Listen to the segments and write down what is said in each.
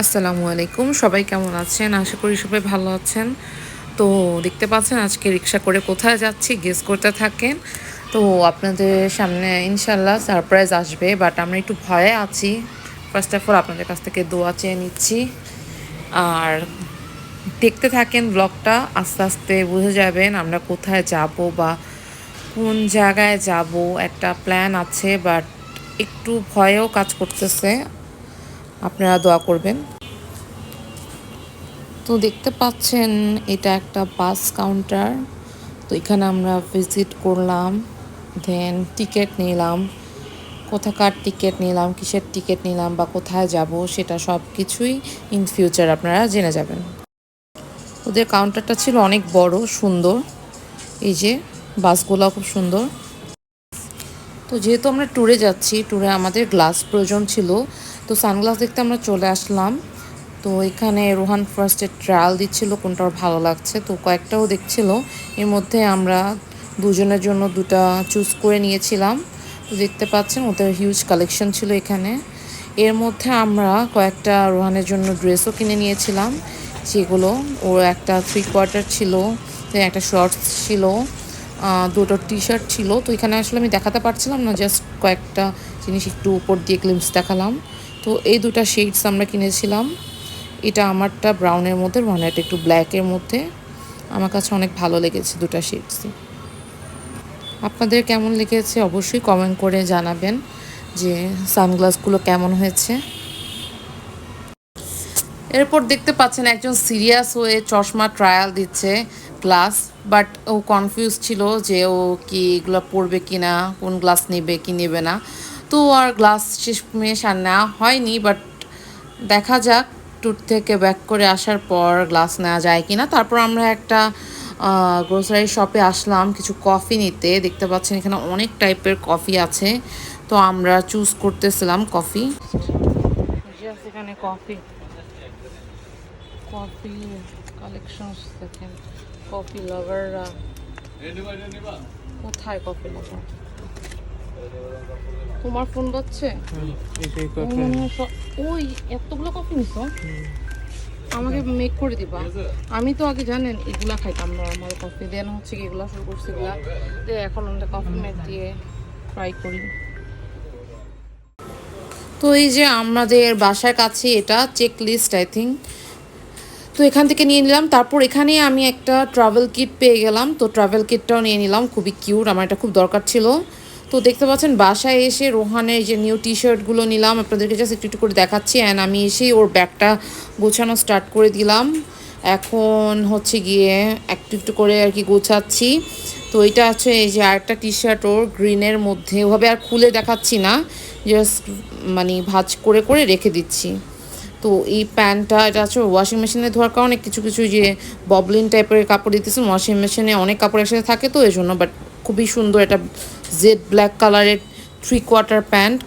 আসসালামু আলাইকুম, সবাই কেমন আছেন? আশা করি সবাই ভালো আছেন। তো দেখতে পাচ্ছেন আজকে রিক্সা করে কোথায় যাচ্ছি গেস করতে থাকেন। তো আপনাদের সামনে ইনশাল্লাহ সারপ্রাইজ আসবে, বাট আমরা একটু ভয়ে আছি। ফার্স্ট অফ অল আপনাদের কাছ থেকে দোয়া চেয়ে নিচ্ছি। আর দেখতে থাকেন ব্লগটা, আস্তে আস্তে বুঝে যাবেন আমরা কোথায় যাব বা কোন জায়গায় যাব। একটা প্ল্যান আছে, বাট একটু ভয়েও কাজ করতেছে। আপনারা দোয়া করবেন। তো দেখতে পাচ্ছেন এটা একটা বাস কাউন্টার। তো এখানে আমরা ভিজিট করলাম, দেন টিকিট নিলাম, কোথাকার টিকিট নিলাম, কিসের টিকিট নিলাম বা কোথায় যাব সেটা সব কিছুই ইন ফিউচার আপনারা জেনে যাবেন। ওদের কাউন্টারটা ছিল অনেক বড়, সুন্দর। এই যে বাসগুলো খুব সুন্দর। তো যেহেতু আমরা ট্যুরে যাচ্ছি, ট্যুরে আমাদের গ্লাস প্রয়োজন ছিল, তো সানগ্লাস দেখতে আমরা চলে আসলাম। তো এখানে রোহান ফার্স্টে ট্রায়াল দিচ্ছিল কোনটা ওর ভালো লাগছে, তো কয়েকটাও দেখছিল। এর মধ্যে আমরা দুজনের জন্য দুটা চুজ করে নিয়েছিলাম। তো দেখতে পাচ্ছেন ওদের হিউজ কালেকশন ছিল এখানে। এর মধ্যে আমরা কয়েকটা রোহানের জন্য ড্রেসও কিনে নিয়েছিলাম, যেগুলো ওর একটা 3/4 ছিল, একটা শর্টস ছিল, দুটো টি শার্ট ছিল। তো এখানে আসলে আমি দেখাতে পারছিলাম না, জাস্ট কয়েকটা জিনিস একটু উপর দিয়ে গ্লিমস দেখালাম। তো এই দুটা শেডস আমরা কিনেছিলাম। এটা আমারটা ব্রাউনের মধ্যে, রোহানেরটা একটু ব্ল্যাকের মধ্যে। আমার কাছে অনেক ভালো লেগেছে দুটা শেডসই। আপনাদের কেমন লেগেছে অবশ্যই কমেন্ট করে জানাবেন যে সানগ্লাসগুলো কেমন হয়েছে। এরপর দেখতে পাচ্ছেন একজন সিরিয়াস হয়ে চশমা ট্রায়াল দিচ্ছে গ্লাস, বাট ও কনফিউজ ছিল যে ও কি এগুলো পরবে কি না, কোন গ্লাস নেবে কি নেবে না। তো আর গ্লাস শেষমেশ আর নেওয়া হয়নি, বাট দেখা যাক ট্যুর থেকে ব্যাক করে আসার পর গ্লাস নেওয়া যায় কি না। তারপর আমরা একটা গ্রোসারি শপে আসলাম কিছু কফি নিতে। দেখতে পাচ্ছেন এখানে অনেক টাইপের কফি আছে, তো আমরা চুজ করতেছিলাম কফি। এখানে কফি কফি কালেকশন দেখেন, কফি লাভাররা কোথায়, কফি লাভার তোমার ফোন বাজছে। ওই এতগুলো কফি নিছো, আমাকে মেক করে দিবা। আমি তো আগে জানেন এগুলা খাইতাম নর্মাল কফি, দেন হচ্ছে কি এগুলা শুরু করছি, এগুলা এখন আমরা কফি মেক দিয়ে ট্রাই করি। তো এই যে আমাদের বাসার কাছে এটা চেক লিস্ট আই থিঙ্ক, তো এখান থেকে নিয়ে নিলাম। তারপর এখানে আমি একটা ট্রাভেল কিট পেয়ে গেলাম, তো ট্রাভেল কিটটাও নিয়ে নিলাম, খুবই কিউট, আমার এটা খুব দরকার ছিল। তো দেখতে পাচ্ছেন বাসায় এসে রোহানের যে নিউ টি শার্টগুলো নিলাম, আপনাদেরকে জাস্ট একটু একটু করে দেখাচ্ছি। অ্যান্ড আমি এসেই ওর ব্যাগটা গোছানো স্টার্ট করে দিলাম। এখন হচ্ছে গিয়ে একটু একটু করে আর কি গোছাচ্ছি। তো এটা আছে এই যে আরেকটা টি শার্ট ওর গ্রিনের মধ্যে, ওভাবে আর খুলে দেখাচ্ছি না, জাস্ট মানে ভাঁজ করে করে রেখে দিচ্ছি। তো এই প্যান্টটা এটা আছে ওয়াশিং মেশিনে ধোয়ার কারণে কিছু কিছু যে ববলিন টাইপের কাপড় দিতেছে, ওয়াশিং মেশিনে অনেক কাপড় একসাথে থাকে তো এই জন্য। বাট খুবই সুন্দর, এটা জেড ব্ল্যাক কালারের 3/4 প্যান্ট,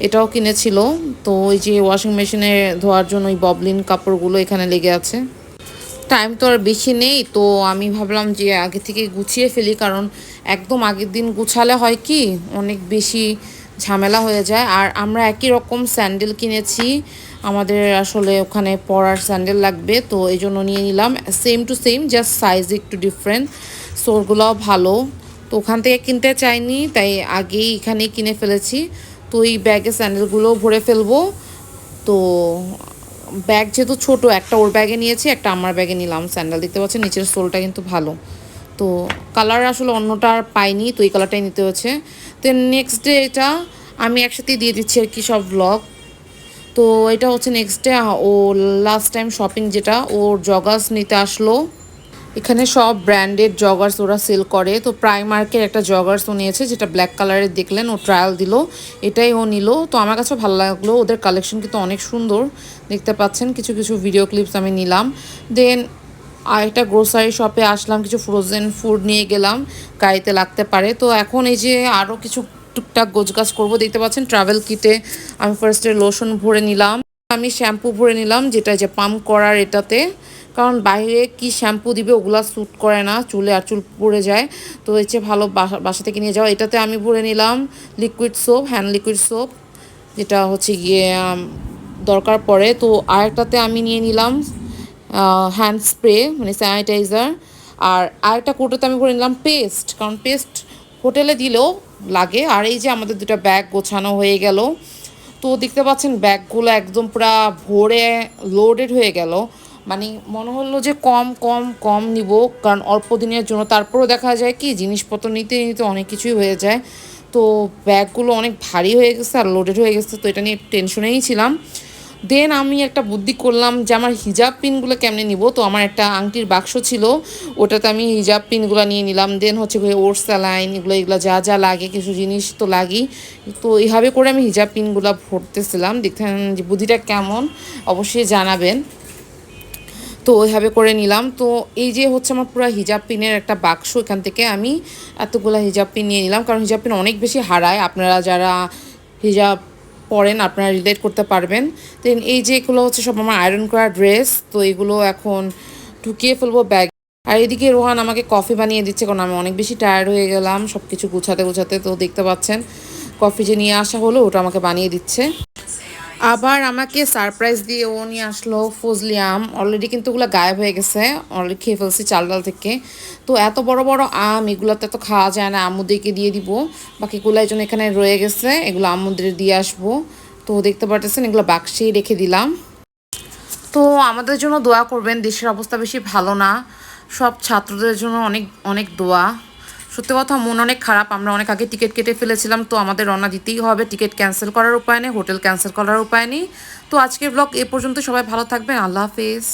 এটাও কিনেছিল। তো ওই যে ওয়াশিং মেশিনে ধোয়ার জন্য ওই ববলিন কাপড়গুলো এখানে লেগে আছে। টাইম তো আর বেশি নেই, তো আমি ভাবলাম যে আগে থেকে গুছিয়ে ফেলি, কারণ একদম আগের দিন গুছালে হয় কি অনেক বেশি ঝামেলা হয়ে যায়। আর আমরা একই রকম স্যান্ডেল কিনেছি, আমাদের আসলে ওখানে পরার স্যান্ডেল লাগবে, তো এই জন্য নিয়ে নিলাম same to same, just size একটু ডিফারেন্ট। সোরগুলোও ভালো, তো ওখান থেকে কিনতে চাইনি, তাই আগেই এখানেই কিনে ফেলেছি। তো এই ব্যাগে স্যান্ডেলগুলোও ভরে ফেলবো। তো ব্যাগ যেহেতু ছোট, একটা ওর ব্যাগে নিয়েছি, একটা আমার ব্যাগে নিলাম স্যান্ডেল। দেখতে পাচ্ছেন নিচের সোলটা কিন্তু ভালো। তো কালার আসলে অন্যটা আর পাইনি, তো এই কালারটাই নিতে হচ্ছে। দেন নেক্সট ডে এটা আমি একসাথেই দিয়ে দিচ্ছি আর কি সব ব্লগ। তো এটা হচ্ছে নেক্সট ডে ও লাস্ট টাইম শপিং, যেটা ওর জগার্স নিতে আসলো। এখানে সব ব্র্যান্ডেড জগার্স ওরা সেল করে। তো প্রাইমার্কের একটা জগার্স ও নিয়েছে, যেটা ব্ল্যাক কালারের, দেখলেন ও ট্রায়াল দিল, এটাই ও নিল। তো আমার কাছে ভালো লাগলো, ওদের কালেকশন কিন্তু অনেক সুন্দর। দেখতে পাচ্ছেন কিছু কিছু ভিডিও ক্লিপস আমি নিলাম। দেন আরেকটা গ্রোসারি শপে আসলাম, কিছু ফ্রোজেন ফুড নিয়ে গেলাম, গাড়িতে লাগতে পারে। তো এখন এই যে আরও কিছু টুকটাক গোছগাছ করবো। দেখতে পাচ্ছেন ট্রাভেল কিটে আমি ফার্স্টে লোশন ভরে নিলাম, আমি শ্যাম্পু ভরে নিলাম, যেটা যে পাম্প করার এটাতে, কারণ বাইরে কি শ্যাম্পু দিবে ওগুলা স্যুট করে না, চুলে আর চুল পড়ে যায়। তো এর চেয়ে ভালো বাসা থেকে নিয়ে যাওয়া। এটাতে আমি ভরে নিলাম liquid soap, hand liquid soap, যেটা হচ্ছে গিয়ে দরকার পড়ে। তো আরেকটাতে আমি নিয়ে নিলাম হ্যান্ড স্প্রে মানে স্যানিটাইজার। আর আরেকটা কৌটোতে আমি করে নিলাম পেস্ট, কারণ পেস্ট হোটেলে দিলেও লাগে। আর এই যে আমাদের দুটা ব্যাগ গোছানো হয়ে গেল। তো দেখতে পাচ্ছেন ব্যাগগুলো একদম পুরা ভরে লোডেড হয়ে গেল। মানে মনে হলো যে কম কম কম নিব, কারণ অল্প দিনের জন্য। তারপরেও দেখা যায় কি জিনিসপত্র নিতে নিতে অনেক কিছুই হয়ে যায়। তো ব্যাগগুলো অনেক ভারী হয়ে গেছে আর লোডেড হয়ে গেছে, তো এটা নিয়ে টেনশনেই ছিলাম। দেন আমি একটা বুদ্ধি করলাম যে আমার হিজাব পিনগুলো কেমনে নিব। তো আমার একটা আংটির বাক্স ছিল, ওটাতে আমি হিজাব পিনগুলো নিয়ে নিলাম। দেন হচ্ছে ওর স্যালাইন এগুলো এগুলো যা যা লাগে, কিছু জিনিস তো লাগেই। তো এইভাবে করে আমি হিজাব পিনগুলো ভরতেছিলাম। দেখতেন যে বুদ্ধিটা কেমন অবশ্যই জানাবেন। তো ওইভাবে করে নিলাম। তো এই যে হচ্ছে আমার পুরো হিজাব পিনের একটা বাক্স, এখান থেকে আমি এতগুলো হিজাব পিন নিয়ে নিলাম, কারণ হিজাব পিন অনেক বেশি হারায়। আপনারা যারা হিজাব পরেন আপনারা রিলেট করতে পারবেন। দেন এই যে এগুলো হচ্ছে সব আমার আয়রন করা ড্রেস, তো এগুলো এখন ঢুকিয়ে ফেলবো ব্যাগ। আর এদিকে রোহান আমাকে কফি বানিয়ে দিচ্ছে, কারণ আমি অনেক বেশি টায়ার্ড হয়ে গেলাম সব কিছু গুছাতে গুছাতে। তো দেখতে পাচ্ছেন কফি যে নিয়ে আসা হলো ওটা আমাকে বানিয়ে দিচ্ছে। আবার আমাকে সারপ্রাইজ দিয়ে ও নিয়ে আসলো ফজলি আম। অলরেডি কিন্তু ওগুলো গায়েব হয়ে গেছে, অলরেডি খেয়ে ফেলছি চাল ডাল থেকে। তো এত বড় বড় আম এগুলোতে তো খাওয়া যায় না, আম্মুদেরকে দিয়ে দিব। বাকিগুলো এই জন্য এখানে রয়ে গেছে, এগুলো আম্মুদের দিয়ে আসবো। তো দেখতে পারতেছেন এগুলো বাক্সেই রেখে দিলাম। তো আমাদের জন্য দোয়া করবেন, দেশের অবস্থা বেশি ভালো না। সব ছাত্রদের জন্য অনেক অনেক দোয়া। সত্যি কথা মন অনেক খারাপ, আমরা অনেক আগে টিকিট কেটে ফেলেছিলাম, তো আমাদের রওনা দিতেই হবে। টিকিট ক্যান্সেল করার উপায় নেই, হোটেল ক্যান্সেল করার উপায় নেই। তো আজকের ব্লগ এ পর্যন্ত, সবাই ভালো থাকবেন, আল্লাহ হাফেজ।